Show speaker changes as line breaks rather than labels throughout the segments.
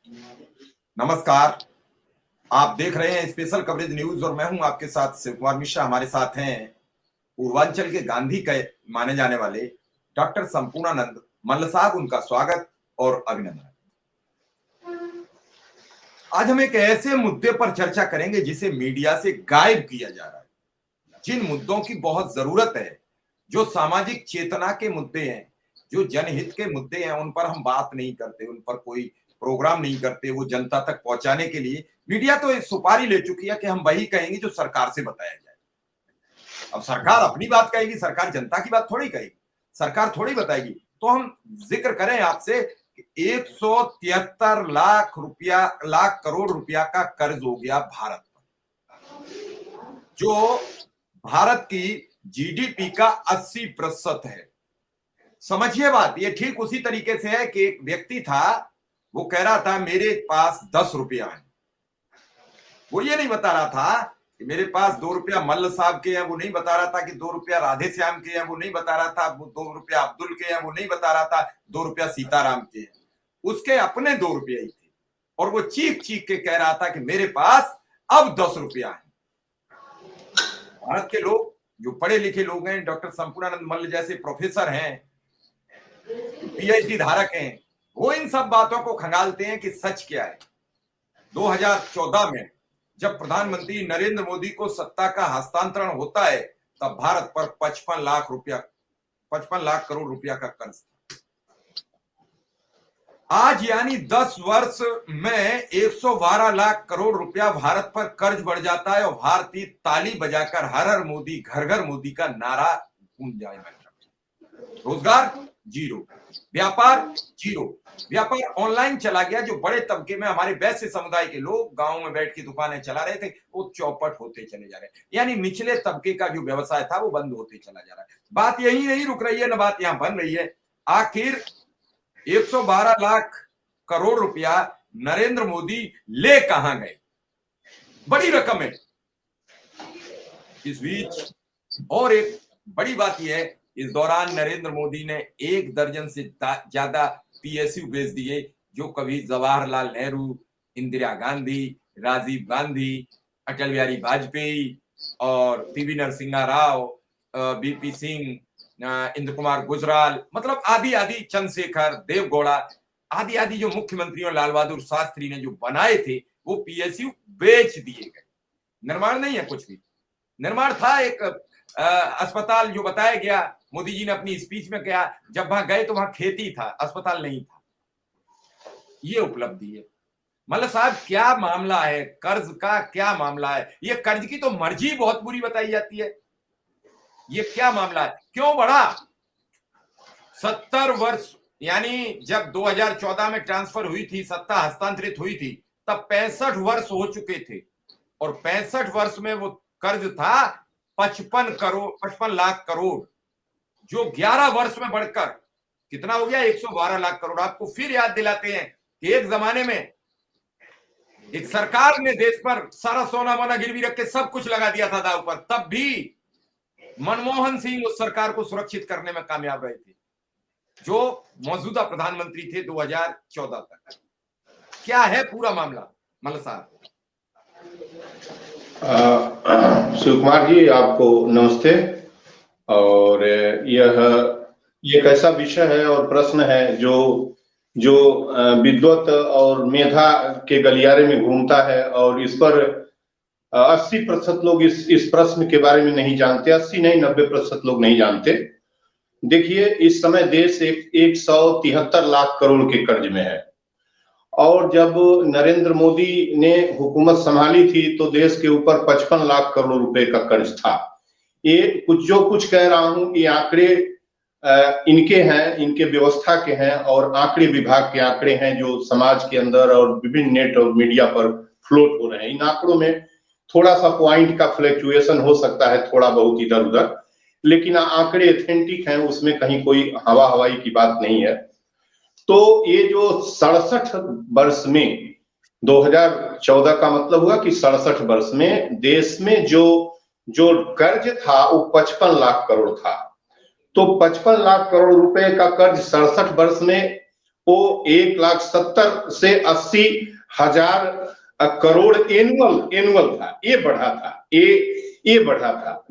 नमस्कार। आप देख रहे हैं स्पेशल कवरेज न्यूज और मैं हूं आपके साथ शिव कुमार मिश्रा। हमारे साथ हैं पूर्वांचल के गांधी के माने जाने वाले डॉक्टर संपूर्णानंद मल्ल साहब। उनका स्वागत और अभिनंदन। आज हम एक ऐसे मुद्दे पर चर्चा करेंगे जिसे मीडिया से गायब किया जा रहा है, जिन मुद्दों की बहुत जरूरत है, जो सामाजिक चेतना के मुद्दे हैं, जो जनहित के मुद्दे हैं, उन पर हम बात नहीं करते, उन पर कोई प्रोग्राम नहीं करते। वो जनता तक पहुंचाने के लिए मीडिया तो एक सुपारी ले चुकी है कि हम वही कहेंगे जो सरकार से बताया जाए। अब सरकार अपनी बात कहेगी, सरकार जनता की बात थोड़ी कहेगी, सरकार थोड़ी बताएगी। तो हम जिक्र करें आपसे 173 लाख करोड़ रुपया का कर्ज हो गया भारत पर, जो भारत की जीडीपी का 80% है। समझिए बात, ये ठीक उसी तरीके से है कि एक व्यक्ति था, वो कह रहा था मेरे पास 10 रुपया है। वो ये नहीं बता रहा था कि मेरे पास 2 रुपया मल्ल साहब के हैं, वो नहीं बता रहा था कि 2 रुपया राधे श्याम के हैं, वो नहीं बता रहा था 2 रुपया अब्दुल के हैं, वो नहीं बता रहा था 2 रुपया सीताराम के हैं। उसके अपने 2 रुपया ही थे और वो चीख चीख के कह रहा था कि मेरे पास अब 10 रुपया है। भारत के लोग, जो पढ़े लिखे लोग हैं, डॉक्टर संपूर्णानंद मल्ल जैसे प्रोफेसर हैं, पीएचडी धारक हैं, वो इन सब बातों को खंगालते हैं कि सच क्या है। 2014 में जब प्रधानमंत्री नरेंद्र मोदी को सत्ता का हस्तांतरण होता है, तब भारत पर 55 लाख करोड़ रुपया का कर्ज था। आज यानी 10 वर्ष में 112 लाख करोड़ रुपया भारत पर कर्ज बढ़ जाता है और भारतीय ताली बजाकर हर हर मोदी, घर घर मोदी का नारा गूंज जाए। रोजगार जीरो, व्यापार जीरो, व्यापार ऑनलाइन चला गया। जो बड़े तबके में हमारे वैश्य समुदाय के लोग गांव में बैठ के दुकानें चला रहे थे, वो चौपट होते चले जा रहे हैं। यानी निचले तबके का जो व्यवसाय था वो बंद होते चला जा रहा है। बात यही नहीं रुक रही है, ना बात यहां बन रही है। आखिर 112 लाख करोड़ रुपया नरेंद्र मोदी ले कहां गए? बड़ी रकम है। इस बीच और एक बड़ी बात यह है, इस दौरान नरेंद्र मोदी ने 1 दर्जन से ज्यादा पीएसयू बेच दिए, जो कभी जवाहरलाल नेहरू, इंदिरा गांधी, राजीव गांधी, अटल बिहारी वाजपेयी और पीवी नरसिम्हा राव, बीपी सिंह, इंद्र कुमार गुजराल, मतलब आदि आदि, चंद्रशेखर, देवगौड़ा, आदि आदि जो मुख्यमंत्रियों, लाल बहादुर शास्त्री ने जो बनाए थे, वो पीएसयू बेच दिए गए। निर्माण नहीं है कुछ भी। निर्माण था एक अस्पताल, जो बताया गया, मोदी जी ने अपनी स्पीच में कहा, जब वहां गए तो वहां खेती था, अस्पताल नहीं था। ये उपलब्धि है। मतलब साहब, क्या मामला है कर्ज का? क्या मामला है? ये कर्ज की तो मर्जी बहुत बुरी बताई जाती है। ये क्या मामला है? क्यों बढ़ा? 70 वर्ष, यानी जब 2014 में ट्रांसफर हुई थी, सत्ता हस्तांतरित हुई थी, तब 65 वर्ष हो चुके थे और 65 वर्ष में वो कर्ज था 55 लाख करोड़, जो 11 वर्ष में बढ़कर कितना हो गया? 112 लाख करोड़। आपको फिर याद दिलाते हैं कि एक जमाने में एक सरकार ने देश पर सारा सोना मोना गिरवी रख के सब कुछ लगा दिया था दांव पर, तब भी मनमोहन सिंह उस सरकार को सुरक्षित करने में कामयाब रहे थे, जो मौजूदा प्रधानमंत्री थे 2014 तक। क्या है पूरा मामला मल्ल साहब?
शिव कुमार जी, आपको नमस्ते। और ये एक ऐसा विषय है और प्रश्न है जो जो विद्वत और मेधा के गलियारे में घूमता है, और इस पर 80% लोग इस प्रश्न के बारे में नहीं जानते। 80 नहीं, 90% लोग नहीं जानते। देखिए, इस समय देश 173 लाख करोड़ के कर्ज में है, और जब नरेंद्र मोदी ने हुकूमत संभाली थी तो देश के ऊपर 55 लाख करोड़ रुपए का कर्ज था। ये जो कुछ कह रहा हूं, ये आंकड़े इनके हैं, इनके व्यवस्था के हैं, और आंकड़े विभाग के आंकड़े हैं जो समाज के अंदर और विभिन्न नेट और मीडिया पर फ्लोट हो रहे हैं। इन आंकड़ों में थोड़ा सा पॉइंट का फ्लक्चुएशन हो सकता है, थोड़ा बहुत इधर उधर, लेकिन आंकड़े ऑथेंटिक हैं, उसमें कहीं कोई हवा हवाई की बात नहीं है। तो ये जो 67 वर्ष में, 2014 का मतलब हुआ कि 67 वर्ष में देश में जो कर्ज था वो 55 लाख करोड़ था। तो 55 लाख करोड़ रुपए का कर्ज 67 वर्ष में वो 1,70,000 से 80,000 करोड़ एनुअल था। ये बढ़ा था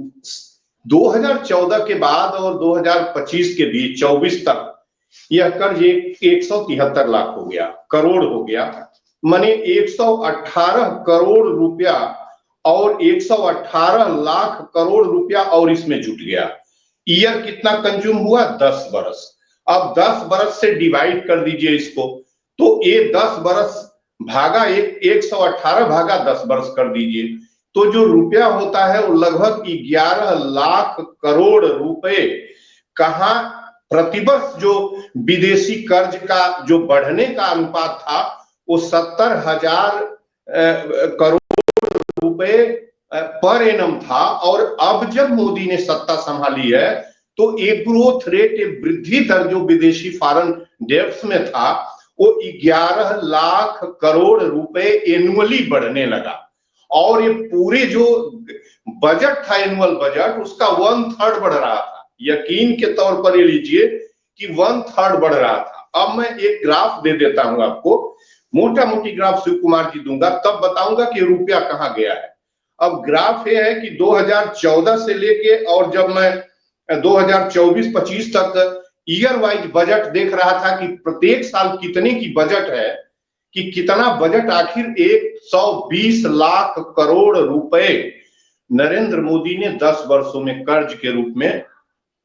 2014 के बाद और 2025 के बीच 24 तक यह कर्ज 173 लाख हो गया, करोड़ हो गया, माने 118 करोड़ रुपया और 118 लाख करोड़ रुपया और इसमें जुट गया। ईयर कितना कंज्यूम हुआ? 10 बरस। अब 10 बरस से डिवाइड कर दीजिए इसको, तो ये 10 बरस भागा 118 भागा 10 बरस कर दीजिए, तो जो रुपया होता है वो लगभग 11 लाख करोड़ रुपए। कहां प्रतिवर्ष जो विदेशी कर्ज का जो बढ़ने का अनुपात था वो 70,000 करोड़ रुपए पर एनम था, और अब जब मोदी ने सत्ता संभाली है तो एक ग्रोथ रेट, एक वृद्धि दर जो विदेशी फॉरेन डेब्ट्स में था वो 11 लाख करोड़ रुपए एनुअली बढ़ने लगा। और ये पूरे जो बजट था, एनुअल बजट, उसका 1/3 बढ़ रहा था। यकीन के तौर पर ये लीजिए कि 1/3 बढ़ रहा था। अब मैं एक ग्राफ दे देता हूं आपको, मोटा मोटी ग्राफ शिव कुमार जी दूंगा, तब बताऊंगा कि रुपया कहां गया है। अब ग्राफ ये है कि 2014 से लेके और जब मैं 2024-25 तक ईयर वाइज बजट देख रहा था कि प्रत्येक साल कितने की बजट है, कि कितना बजट आखिर 120 लाख करोड़ रुपए नरेंद्र मोदी ने 10 वर्षों में कर्ज के रूप में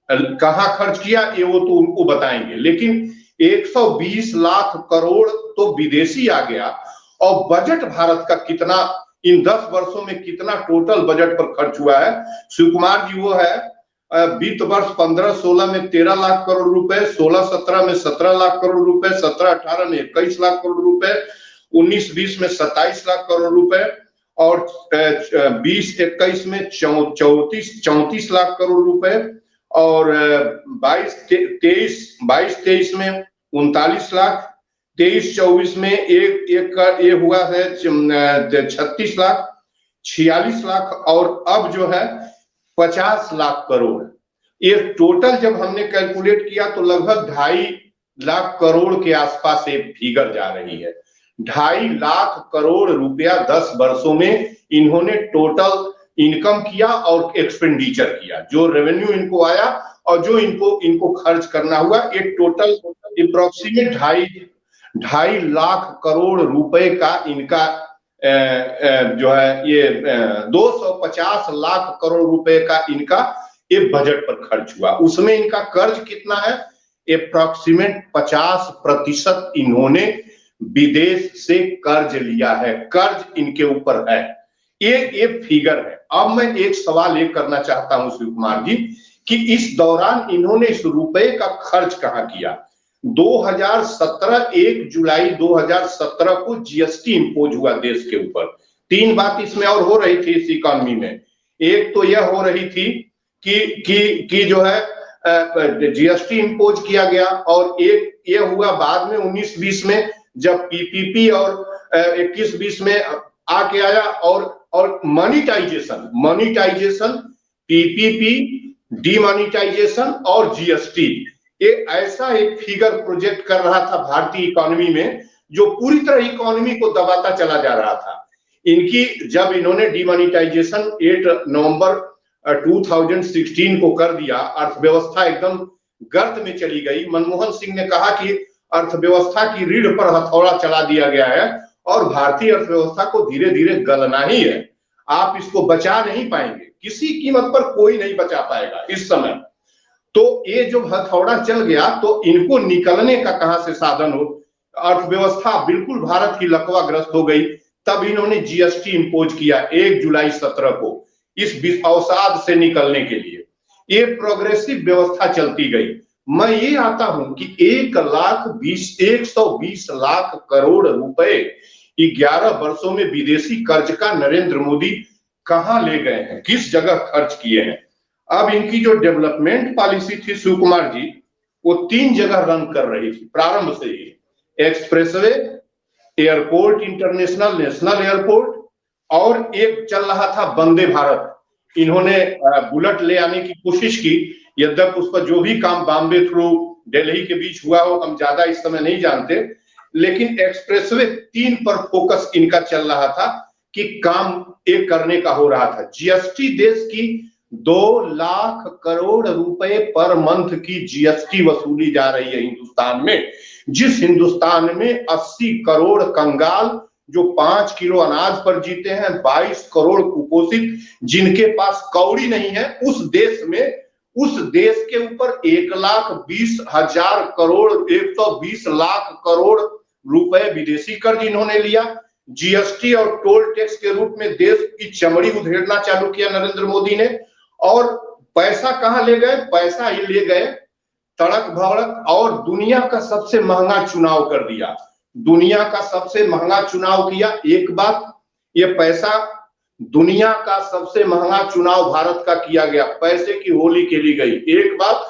कहां खर्च किया, ये वो तो उनको बताएंगे, लेकिन 120 लाख करोड़ तो विदेशी आ गया। और बजट भारत का कितना इन 10 वर्षों में कितना टोटल बजट पर खर्च हुआ है शिव कुमार जी, वो है वित्त वर्ष 15-16 में 13 लाख करोड़ रुपए, 16-17 में 17 लाख करोड़ रुपए, 17-18 में 21 लाख करोड़ रुपए, 19-20 में 27 लाख करोड़ रुपए, और 20-21 में 34 लाख करोड़ रुपए, और 22-23 में 39 लाख, 23-24 में ये हुआ है 36 लाख, 46 लाख, और अब जो है 50 लाख करोड़। ये टोटल जब हमने कैलकुलेट किया तो लगभग 2.5 लाख करोड़ के आसपास एक फिगर जा रही है। 2.5 लाख करोड़ रुपया 10 वर्षों में इन्होंने टोटल इनकम किया और एक्सपेंडिचर किया, जो रेवेन्यू इनको आया और जो इनको खर्च करना हुआ, एक टोटल अप्रोक्सीमेट 2.5 लाख करोड़ रुपए का इनका जो है ये 250 लाख करोड़ रुपए का इनका ये बजट पर खर्च हुआ। उसमें इनका कर्ज कितना है? अप्रोक्सीमेट 50% इन्होंने विदेश से कर्ज लिया है, कर्ज इनके ऊपर है। ये फिगर है। अब मैं एक सवाल ये करना चाहता हूं शिव कुमार जी कि इस दौरान इन्होंने इस रुपए का खर्च कहां किया? 2017 1 जुलाई 2017 को जीएसटी इंपोज हुआ देश के ऊपर। 3 बात इसमें और हो रही थी इस इकोनॉमी में। एक तो यह हो रही थी कि जो है जीएसटी इंपोज किया गया, और एक ये हुआ बाद में 19-20 में जब पीपीपी और 21-20 में आके आया, और मॉनिटाइजेशन, पीपीपी, डीमॉनिटाइजेशन और जीएसटी, ये ऐसा एक फिगर प्रोजेक्ट कर रहा था भारतीय इकोनॉमी में जो पूरी तरह इकोनॉमी को दबाता चला जा रहा था। इनकी जब इन्होंने डीमॉनिटाइजेशन 8 नवंबर 2016 को कर दिया, अर्थव्यवस्था एकदम गर्त में चली गई। मनमोहन सिंह ने कहा कि अर्थव्यवस्था की रीढ़ पर हथौड़ा चला दिया गया है और भारतीय अर्थव्यवस्था को धीरे धीरे गलना ही है, आप इसको बचा नहीं पाएंगे, किसी कीमत पर कोई नहीं बचा पाएगा इस समय। तो ये जो हथौड़ा चल गया तो इनको निकलने का कहां से साधन हो? अर्थव्यवस्था बिल्कुल भारत की लकवाग्रस्त हो गई। तब इन्होंने जीएसटी इंपोज किया 1 जुलाई 17 को इस अवसाद से निकलने के लिए। ये प्रोग्रेसिव व्यवस्था चलती गई। मैं ये आता हूं कि 120 लाख करोड़ रुपए 11 वर्षों में विदेशी कर्ज का नरेंद्र मोदी कहां ले गए हैं, किस जगह खर्च किए हैं? अब इनकी जो डेवलपमेंट पॉलिसी थी शिव कुमार जी, वो 3 जगह रन कर रही थी प्रारंभ से ही। Expressway, airport, international, national airport, और एक चल रहा था वंदे भारत। इन्होंने बुलेट ले आने की कोशिश की, यद्यप उस पर जो भी काम बॉम्बे थ्रू दिल्ली के बीच हुआ हो, हम ज्यादा इस समय नहीं जानते, लेकिन एक्सप्रेसवे 3 पर फोकस इनका चल रहा था कि काम एक करने का हो रहा था। जीएसटी देश की 2 लाख करोड़ रुपए पर मंथ की जीएसटी वसूली जा रही है हिंदुस्तान में। जिस हिंदुस्तान में 80 करोड़ कंगाल जो 5 किलो अनाज पर जीते हैं, 22 करोड़ कुपोषित जिनके पास कौड़ी नहीं है, उस देश के ऊपर 1,20,000 करोड़ 120 लाख करोड़ रुपए विदेशी कर्ज इन्होंने लिया। जीएसटी और टोल टैक्स के रूप में देश की चमड़ी उधेड़ना चालू किया नरेंद्र मोदी ने। और पैसा कहां ले गए? पैसा ही ले गए तड़क भड़क और दुनिया का सबसे महंगा चुनाव कर दिया। दुनिया का सबसे महंगा चुनाव किया। एक बात, ये पैसा दुनिया का सबसे महंगा चुनाव भारत का किया गया, पैसे की होली खेली गई। एक बात,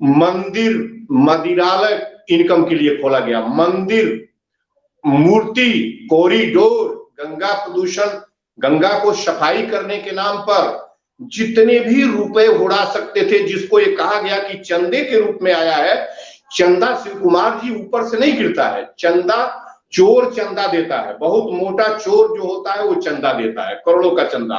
मंदिर मदिरालय इनकम के लिए खोला गया, मंदिर, मूर्ति, कॉरिडोर, गंगा प्रदूषण, गंगा को सफाई करने के नाम पर जितने भी रुपए उड़ा सकते थे, जिसको ये कहा गया कि चंदे के रूप में आया है, चंदा शिव कुमार जी ऊपर से नहीं गिरता है, चंदा चोर चंदा देता है। बहुत मोटा चोर जो होता है वो चंदा देता है, करोड़ों का चंदा।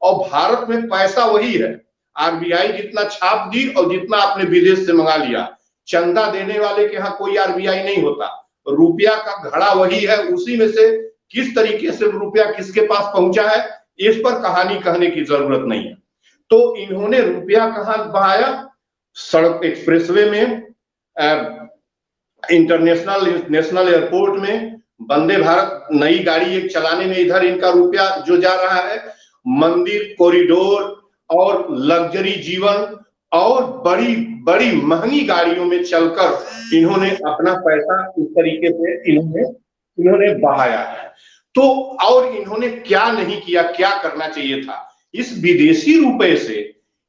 और भारत में पैसा वही है, आरबीआई जितना छाप दी और जितना आपने विदेश से मंगा लिया, चंदा देने वाले के यहाँ कोई आरबीआई नहीं होता। रुपया का घड़ा वही है, उसी में से किस तरीके से रुपया किसके पास पहुंचा है इस पर कहानी कहने की जरूरत नहीं है। तो इन्होंने रुपया कहां बहाया? सड़क एक्सप्रेसवे में, इंटरनेशनल नेशनल एयरपोर्ट में, वंदे भारत नई गाड़ी एक चलाने में इधर इनका रुपया जो जा रहा है, मंदिर, कॉरिडोर और लग्जरी जीवन और बड़ी बड़ी महंगी गाड़ियों में चलकर इन्होंने अपना पैसा इस तरीके से इन्होंने बहाया है। तो और इन्होंने क्या नहीं किया, क्या करना चाहिए था? इस विदेशी रुपए से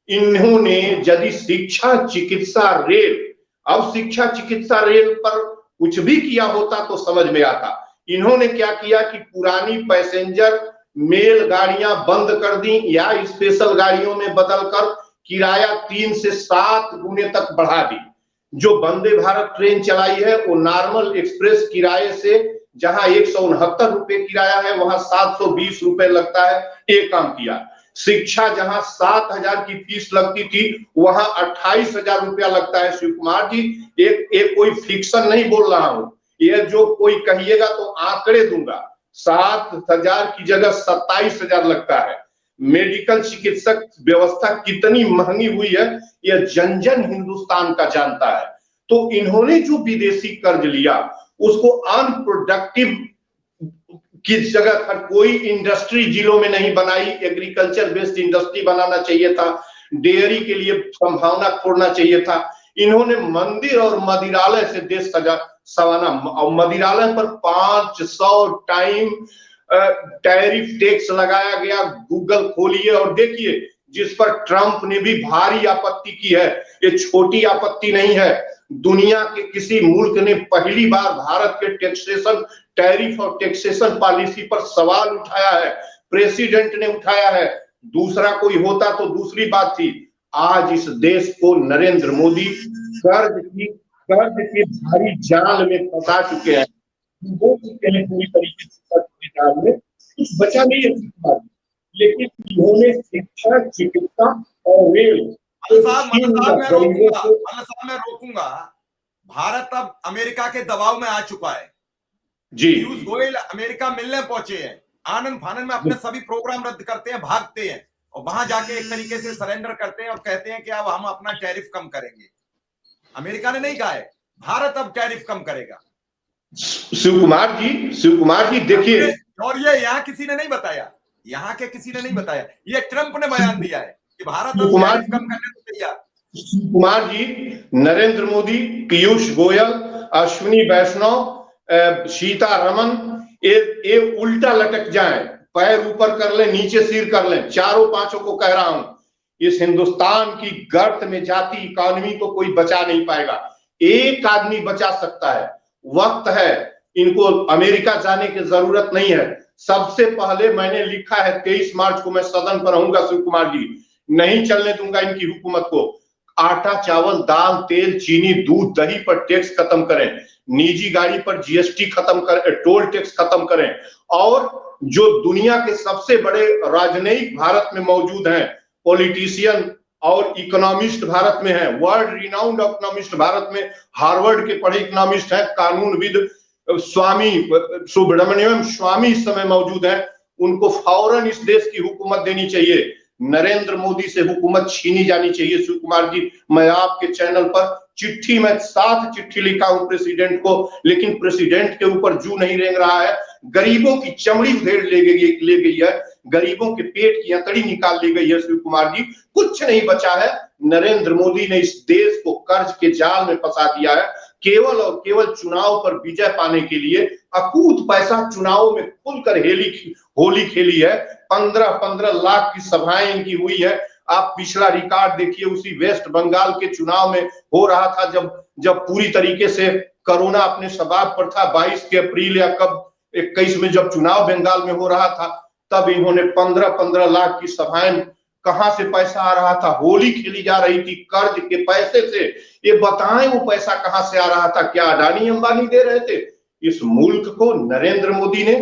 इन्होंने यदि शिक्षा, चिकित्सा, रेल, अब शिक्षा, चिकित्सा, रेल पर कुछ भी किया होता तो समझ में आता। इन्होंने क्या किया कि पुरानी पैसेंजर मेल गाड़ियां बंद कर दी या स्पेशल गाड़ियों में बदलकर किराया 3 से 7 गुने तक बढ़ा दी। जो वंदे भारत ट्रेन चलाई है वो नॉर्मल एक्सप्रेस किराए से जहां 169 रुपए किराया है वहां 720 रुपए लगता है। एक काम किया। शिक्षा जहां 7,000 की फीस लगती थी वहां 28,000 रुपया लगता है। शिव कुमार जी, एक कोई फिक्शन नहीं बोल रहा हूं, ये जो कोई कहिएगा तो आंकड़े दूंगा। 7,000 की जगह 27,000 लगता है। मेडिकल चिकित्सक व्यवस्था कितनी महंगी हुई है यह जन जन हिंदुस्तान का जानता है। तो इन्होंने जो विदेशी कर्ज लिया उसको अनप्रोडक्टिव की जगह हर कोई इंडस्ट्री जिलों में नहीं बनाई, एग्रीकल्चर बेस्ड इंडस्ट्री बनाना चाहिए था, डेयरी के लिए संभावना खोलना चाहिए था। इन्होंने मंदिर और मदिरालय से देश सवाना, और मदिरालय पर 500 टाइम टैरिफ टैक्स लगाया गया। गूगल खोलिए और देखिए, जिस पर ट्रंप ने भी भारी आपत्ति की है। ये छोटी आपत्ति नहीं है। दुनिया के किसी मुल्क ने पहली बार भारत के टैक्सेशन, टैरिफ और टैक्सेशन पॉलिसी पर सवाल उठाया है, प्रेसिडेंट ने उठाया है। दूसरा कोई होता तो दूसरी बात थी। आज इस देश को नरेंद्र मोदी कर्ज के भारी जाल में फंसा चुके हैं, पूरी तरीके से जाल में कुछ बचा नहीं है। लेकिन इन्होंने शिक्षा, चिकित्सा और रेल,
मैं रोकूंगा। भारत अब अमेरिका के दबाव में आ चुका है जी। पीयूष गोयल अमेरिका मिलने पहुंचे हैं, आनंद फानंद में अपने सभी प्रोग्राम रद्द करते हैं, भागते हैं और वहां जाके एक तरीके से सरेंडर करते हैं और कहते हैं कि अब हम अपना टैरिफ कम करेंगे। अमेरिका ने नहीं कहा है, भारत अब टैरिफ कम करेगा।
शिव कुमार जी देखिए,
और ये यहाँ किसी ने नहीं बताया, यहाँ के किसी ने नहीं बताया, ये ट्रंप ने बयान दिया है कि भारत अब टैरिफ कम करने को तैयार।
शिव कुमार जी, नरेंद्र मोदी, पीयूष गोयल, अश्विनी वैष्णव, सीतारमन, ये उल्टा लटक जाएं, पैर ऊपर कर लें, नीचे सिर कर लें। चारों पांचों को कह रहा हूं, इस हिंदुस्तान की गर्त में जाती इकोनॉमी को कोई बचा नहीं पाएगा। एक आदमी बचा सकता है, वक्त है। इनको अमेरिका जाने की जरूरत नहीं है। सबसे पहले मैंने लिखा है 23 मार्च को मैं सदन पर रहूंगा। शिव कुमार जी, नहीं चलने दूंगा इनकी हुकूमत को। आटा, चावल, दाल, तेल, चीनी, दूध, दही पर टैक्स खत्म करें, निजी गाड़ी पर जीएसटी खत्म कर, टोल टैक्स खत्म करें, और जो दुनिया के सबसे बड़े राजनयिक भारत में मौजूद हैं, पॉलिटिशियन और इकोनॉमिस्ट भारत में है, वर्ल्ड रिनाउंड इकोनॉमिस्ट भारत में हार्वर्ड के पढ़े इकोनॉमिस्ट हैं, कानूनविद स्वामी सुब्रमण्यम स्वामी इस समय मौजूद है। उनको फौरन इस देश की हुकूमत देनी चाहिए, नरेंद्र मोदी से हुकूमत छीनी जानी चाहिए। शिव कुमार जी, मैं आपके चैनल पर चिट्ठी में 7 चिट्ठी लिखा हूं प्रेसिडेंट को, लेकिन प्रेसिडेंट के ऊपर जू नहीं रेंग रहा है। गरीबों की चमड़ी उधेड़ ले गई है, गरीबों के पेट की अकड़ी निकाल ली गई है। शिव कुमार जी, कुछ नहीं बचा है। नरेंद्र मोदी ने इस देश को कर्ज के जाल में फंसा दिया है, केवल और केवल चुनाव पर विजय पाने के लिए अकूत पैसा चुनाव में खुलकर होली खेली है। 15-15 लाख की सभाएं इनकी हुई है। आप पिछला रिकॉर्ड देखिए, उसी वेस्ट बंगाल के चुनाव में हो रहा था, जब पूरी तरीके से कोरोना अपने शबाब पर था, 22 अप्रैल या कब 21 में जब चुनाव बंगाल में हो रहा था, तब इन्होंने 15-15 लाख की सभाएं, कहां से पैसा आ रहा था? होली खेली जा रही थी कर्ज के पैसे से। ये बताएं वो पैसा कहां से आ रहा था? क्या अडानी अंबानी दे रहे थे? इस मुल्क को नरेंद्र मोदी ने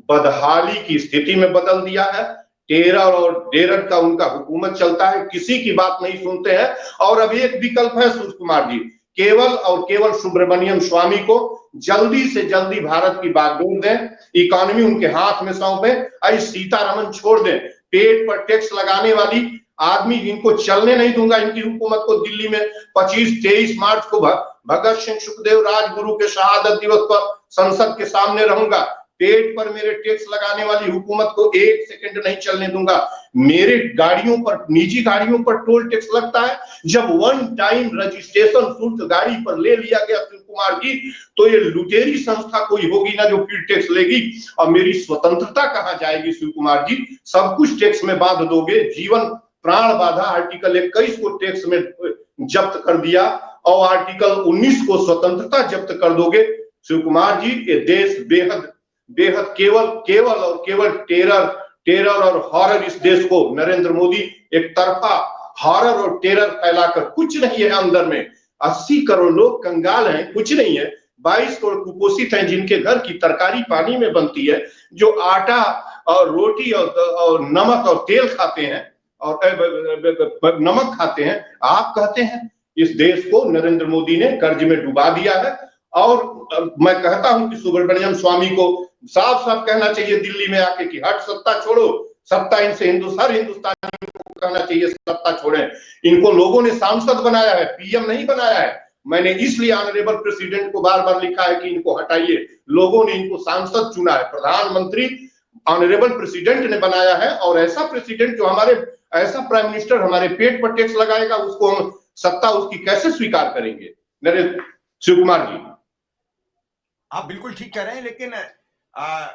बदहाली की स्थिति में बदल दिया है। टेरर और डेरर का उनका हुकूमत चलता है, किसी की बात नहीं सुनते हैं। और अब एक विकल्प है सूर्य कुमार जी, केवल और केवल सुब्रमण्यम स्वामी को जल्दी से जल्दी भारत की बागडोर दें, इकोनॉमी उनके हाथ में सौंपें, और सीतारमन छोड़ दें। पेट पर टैक्स लगाने वाली आदमी, इनको चलने नहीं दूंगा इनकी हुकूमत को। दिल्ली में 25-23 मार्च को भगत सिंह सुखदेव राजगुरु के शहादत दिवस पर संसद के सामने रहूंगा। पेट पर मेरे टैक्स लगाने वाली हुकूमत को 1 सेकंड नहीं चलने दूंगा। मेरे गाड़ियों पर, निजी गाड़ियों पर टोल टैक्स लगता है। जब वन टाइम रजिस्ट्रेशन शुल्क गाड़ी पर ले लिया गया शिव कुमार जी, तो ये लुटेरी संस्था कोई होगी ना जो फिर टैक्स लेगी। और मेरी स्वतंत्रता कहां जाएगी शिव कुमार जी? सब कुछ टैक्स में बांध दोगे, जीवन प्राण बाधा आर्टिकल 21 को टैक्स में जब्त कर दिया, और आर्टिकल 19 को स्वतंत्रता जब्त कर दोगे। शिव कुमार जी, ये देश बेहद केवल और केवल टेरर और हॉरर, इस देश को नरेंद्र मोदी एक तरफा हॉरर और टेरर फैलाकर, कुछ नहीं है अंदर में। 80 करोड़ लोग कंगाल हैं, कुछ नहीं है। 22 करोड़ कुपोषित हैं, जिनके घर की तरकारी पानी में बनती है, जो आटा और रोटी और नमक और तेल खाते हैं और नमक खाते हैं। आप कहते हैं इस देश को नरेंद्र मोदी ने कर्ज में डुबा दिया है। और मैं कहता हूं कि सुब्रमण्यम स्वामी को साफ साफ कहना चाहिए दिल्ली में आके कि हट, सत्ता छोड़ो, सत्ता इनसे हर हिंदुस्तानी को कहना चाहिए सत्ता छोड़ें। इनको लोगों ने सांसद बनाया है, पीएम नहीं बनाया है। मैंने इसलिए ऑनरेबल प्रेसिडेंट को बार बार लिखा है कि इनको हटाइए। लोगों ने इनको सांसद चुना है, प्रधानमंत्री ऑनरेबल प्रेसिडेंट ने बनाया है। और ऐसा प्रेसिडेंट जो ऐसा प्राइम मिनिस्टर हमारे पेट पर टैक्स लगाएगा, उसको हम सत्ता उसकी कैसे स्वीकार करेंगे? नरेंद्र शिव कुमार जी,
आप बिल्कुल ठीक कह रहे हैं, लेकिन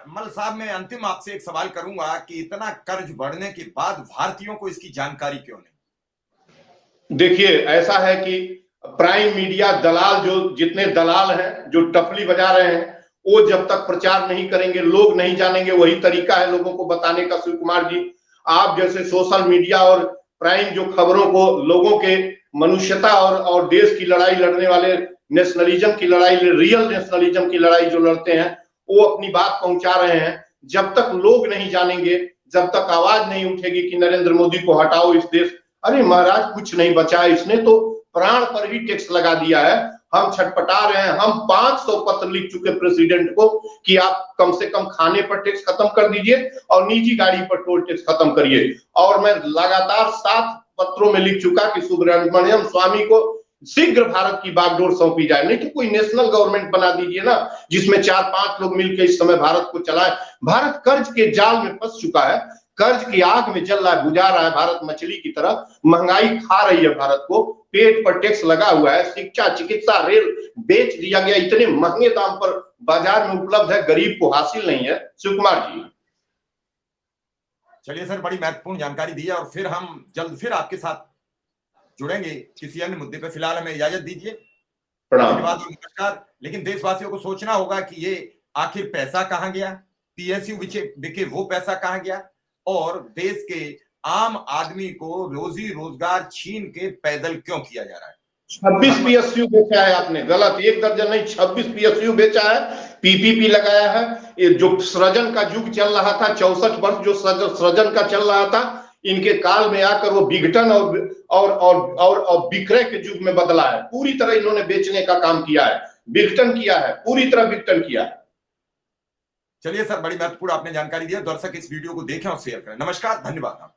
मल साहब, मैं अंतिम आपसे एक सवाल करूंगा कि इतना कर्ज बढ़ने के बाद भारतीयों को इसकी जानकारी क्यों नहीं?
देखिए, ऐसा है कि प्राइम मीडिया दलाल, जो जितने दलाल हैं जो टपली बजा रहे हैं, वो जब तक प्रचार नहीं करेंगे, लोग नहीं जानेंगे। वही तरीका है लोगों को बताने का। शिव कुमार जी, आप जैसे सोशल मीडिया और प्राइम जो खबरों को लोगों के मनुष्यता और देश की लड़ाई लड़ने वाले, नेशनलिज्म की लड़ाई, रियल नेशनलिज्म की लड़ाई जो लड़ते हैं, वो अपनी बात पहुंचा रहे हैं। जब तक लोग नहीं जानेंगे, जब तक आवाज नहीं उठेगी कि नरेंद्र मोदी को हटाओ इस देश, अरे महाराज कुछ नहीं बचा है। इसने तो प्राण पर ही टैक्स लगा दिया है। हम छटपटा रहे हैं। हम 500 पत्र लिख चुके प्रेसिडेंट को कि आप कम से कम खाने पर टैक्स खत्म कर दीजिए और निजी गाड़ी पर टोल टैक्स खत्म करिए। और मैं लगातार 7 पत्रों में लिख चुका कि सुब्रमण्यम स्वामी को शीघ्र भारत की बागडोर सौंपी जाए। नहीं तो कोई नेशनल गवर्नमेंट बना दीजिए ना, जिसमें 4-5 लोग मिलकर इस समय भारत को चलाए। भारत कर्ज के जाल में फंस चुका है, कर्ज की आग में जल रहा है, बुझा रहा है भारत मछली की तरह। महंगाई खा रही है भारत को, पेट पर टैक्स लगा हुआ है। शिक्षा, चिकित्सा, रेल बेच दिया गया, इतने महंगे दाम पर बाजार में उपलब्ध है, गरीब को हासिल नहीं है। शिव कुमार जी,
चलिए सर, बड़ी महत्वपूर्ण जानकारी दी है, और फिर हम जल्द फिर आपके साथ जुड़ेंगे किसी अन्य मुद्दे पर। फिलहाल हमें इजाजत दीजिए, धन्यवाद और नमस्कार। लेकिन देशवासियों को सोचना होगा कि ये आखिर पैसा कहां गया, पीएसयू बिके वो पैसा कहां गया, और देश के आम आदमी को रोजी रोजगार छीन के पैदल क्यों किया जा रहा है?
26 पीएसयू बेचा है आपने, गलत, 1 दर्जन नहीं 26 पीएसयू बेचा है, पीपीपी लगाया है। ये जो सृजन का युग चल रहा था, 64 वर्ष जो सृजन का चल रहा था, इनके काल में आकर वो विघटन और विक्रय के युग में बदला है। पूरी तरह इन्होंने बेचने का काम किया है, विघटन किया है, पूरी तरह विघटन किया है।
चलिए सर, बड़ी महत्वपूर्ण आपने जानकारी दी है। दर्शक इस वीडियो को देखें और शेयर करें। नमस्कार, धन्यवाद।